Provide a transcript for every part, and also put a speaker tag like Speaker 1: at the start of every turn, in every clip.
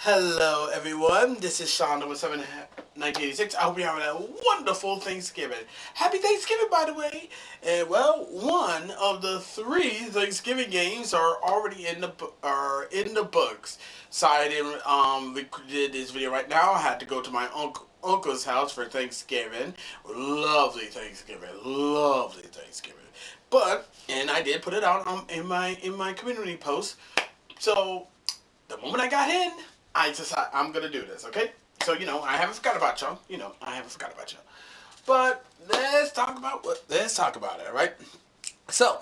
Speaker 1: Hello everyone, this is Sean number 7, 1986. I hope you're having a wonderful Thanksgiving. Happy Thanksgiving, by the way. And well, one of the 3 Thanksgiving games are already in the books. Sorry I didn't record this video right now. I had to go to my uncle's house for Thanksgiving. Lovely Thanksgiving. Lovely Thanksgiving. But and I did put it out in my community post. So the moment I got in, I decided I'm gonna do this, okay? So I haven't forgot about y'all. I haven't forgot about y'all. But let's talk about it, all right? So,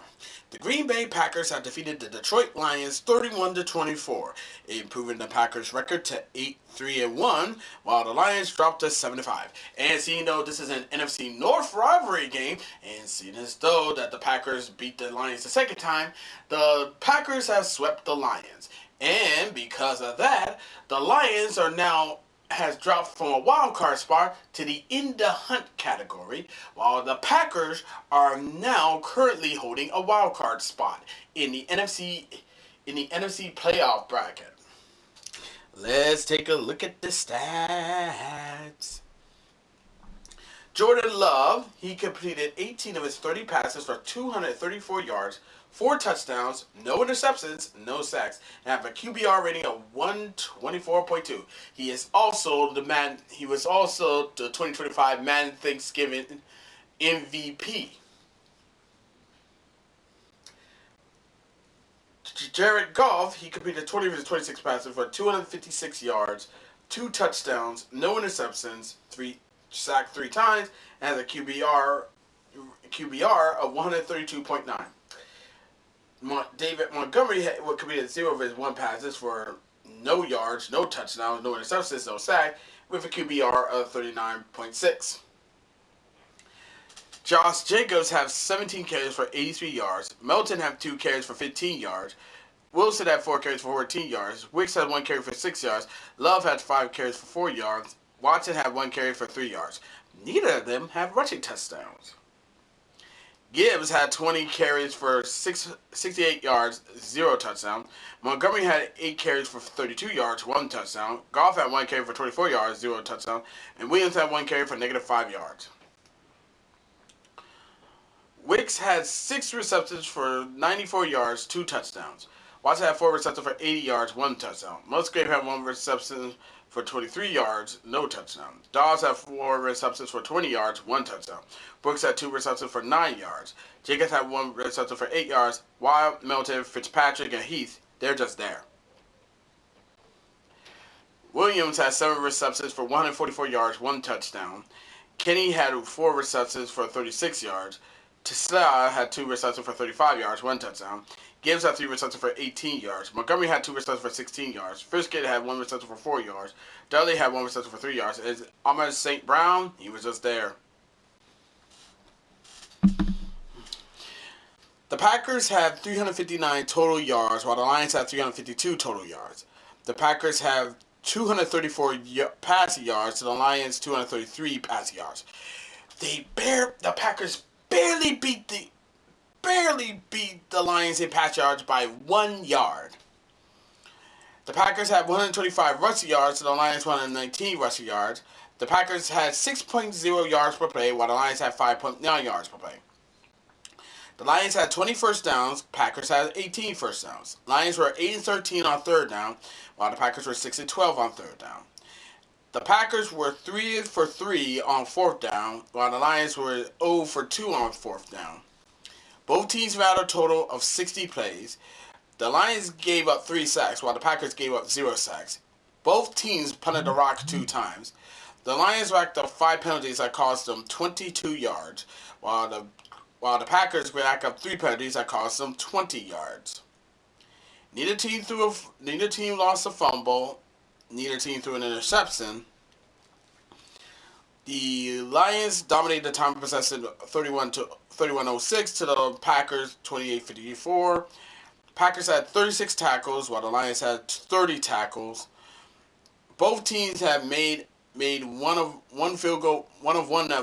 Speaker 1: the Green Bay Packers have defeated the Detroit Lions 31-24, improving the Packers' record to 8-3-1, while the Lions dropped to 7-5. And seeing though this is an NFC North rivalry game, and seeing as though that the Packers beat the Lions the second time, the Packers have swept the Lions. And because of that, the Lions are now has dropped from a wild card spot to the in the hunt category, while the Packers are now currently holding a wild card spot in the NFC playoff bracket. Let's take a look at the stats. Jordan Love, he completed 18 of his 30 passes for 234 yards, 4 touchdowns, no interceptions, no sacks, and have a QBR rating of 124.2. He was also the 2025 Madden Thanksgiving MVP. Jared Goff, he completed 20 of his 26 passes for 256 yards, 2 touchdowns, no interceptions, sacked 3 times, and has a QBR of 132.9. David Montgomery completed 0 of his 1 passes for no yards, no touchdowns, no interceptions, no sack, with a QBR of 39.6. Josh Jacobs have 17 carries for 83 yards. Melton have 2 carries for 15 yards. Wilson had 4 carries for 14 yards. Wicks had 1 carry for 6 yards. Love had 5 carries for 4 yards. Watson had 1 carry for 3 yards. Neither of them have rushing touchdowns. Gibbs had 20 carries for 68 yards, 0 touchdown. Montgomery had 8 carries for 32 yards, 1 touchdown. Goff had 1 carry for 24 yards, 0 touchdown. And Williams had 1 carry for -5 yards. Wicks had 6 receptions for 94 yards, 2 touchdowns. Watson had 4 receptions for 80 yards, 1 touchdown. Musgrave had 1 reception for 23 yards, no touchdown. Dawes had 4 receptions for 20 yards, 1 touchdown. Brooks had 2 receptions for 9 yards. Jacobs had 1 reception for 8 yards. Wild, Melton, Fitzpatrick, and Heath, they're just there. Williams had 7 receptions for 144 yards, 1 touchdown. Kenny had 4 receptions for 36 yards. Tesla had 2 receptions for 35 yards, 1 touchdown. Gibbs had 3 receptions for 18 yards. Montgomery had 2 receptions for 16 yards. Fiskett had 1 reception for 4 yards. Dudley had 1 reception for 3 yards. And Ahmed St. Brown, he was just there. The Packers have 359 total yards, while the Lions have 352 total yards. The Packers have 234 passing yards, and the Lions 233 passing yards. The Packers barely beat the Lions in pass yards by 1 yard. The Packers had 125 rushing yards, and the Lions 119 rushing yards. The Packers had 6.0 yards per play, while the Lions had 5.9 yards per play. The Lions had 20 first downs. Packers had 18 first downs. Lions were 8-13 on 3rd down, while the Packers were 6-12 on 3rd down. The Packers were 3 for 3 on 4th down, while the Lions were 0 for 2 on 4th down. Both teams had a total of 60 plays. The Lions gave up 3 sacks, while the Packers gave up 0 sacks. Both teams punted the rock 2 times. The Lions racked up 5 penalties that cost them 22 yards, while the Packers racked up 3 penalties that cost them 20 yards. Neither team lost a fumble. Neither team threw an interception. The Lions dominated the time of possession 31-06 to the Packers 28-54. Packers had 36 tackles, while the Lions had 30 tackles. Both teams have made one of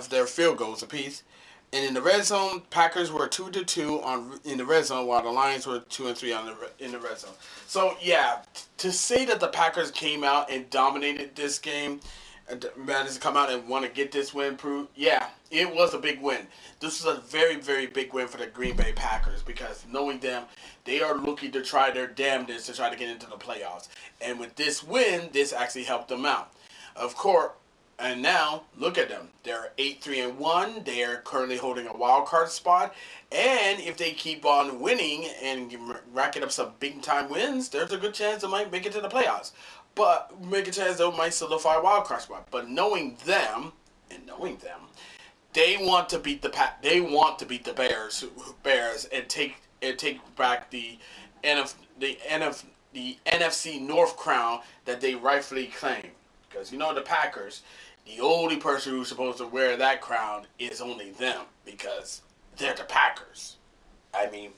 Speaker 1: their field goals apiece. And in the red zone, Packers were 2-2 in the red zone, while the Lions were 2-3 in the red zone. So yeah, to say that the Packers came out and dominated this game, managed to come out and want to get this win, yeah, it was a big win. This was a very, very big win for the Green Bay Packers because knowing them, they are looking to try their damnedest to try to get into the playoffs. And with this win, this actually helped them out. Of course. And now, look at them. They're 8-3-1. They are currently holding a wild card spot. And if they keep on winning and racking up some big time wins, there's a good chance they might make it to the playoffs. But make a chance they might solidify a wild card spot. But knowing them, they want to beat They want to beat the Bears and take back the NFC North crown that they rightfully claim. Because the Packers, the only person who's supposed to wear that crown is only them because they're the Packers. I mean,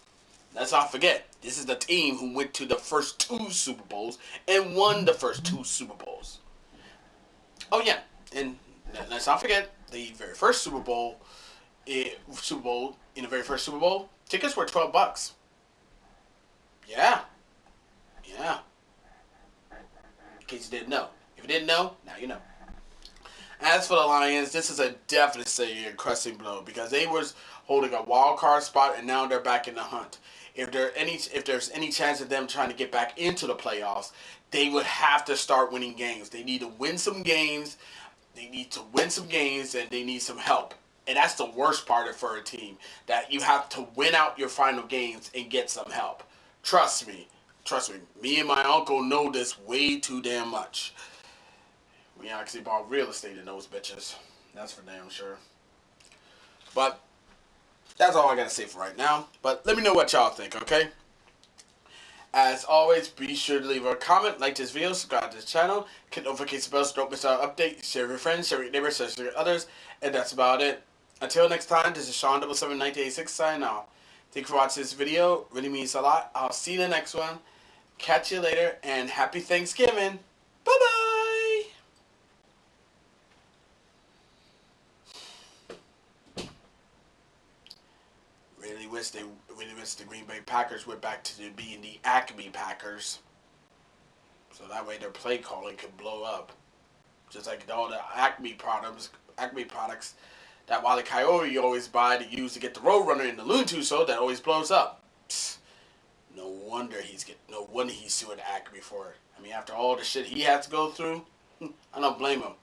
Speaker 1: let's not forget, this is the team who went to the first 2 Super Bowls and won the first 2 Super Bowls. Oh yeah, and let's not forget the very first Super Bowl. In the very first Super Bowl, tickets were $12. Yeah. In case you didn't know. If you didn't know, now you know. As for the Lions, this is a definitely a crushing blow because they was holding a wild card spot and now they're back in the hunt. If there's any chance of them trying to get back into the playoffs, they would have to start winning games. They need to win some games. And they need some help. And that's the worst part for a team, that you have to win out your final games and get some help. Trust me. Me and my uncle know this way too damn much. We actually bought real estate in those bitches. That's for damn sure. But that's all I gotta say for right now. But let me know what y'all think, okay? As always, be sure to leave a comment, like this video, subscribe to this channel, hit notification bell so don't miss our update, share with your friends, share with your neighbors, share with others, and that's about it. Until next time, this is Sean 71986 signing off. Thank you for watching this video. Really means a lot. I'll see you in the next one. Catch you later, and happy Thanksgiving. Bye-bye. Really wish the Green Bay Packers went back to being the Acme Packers. So that way their play calling could blow up. Just like all the Acme products that Wile E. Coyote always buy to use to get the Roadrunner in the Looney Tunes show that always blows up. Psst. No wonder he's suing Acme for it. I mean, after all the shit he had to go through, I don't blame him.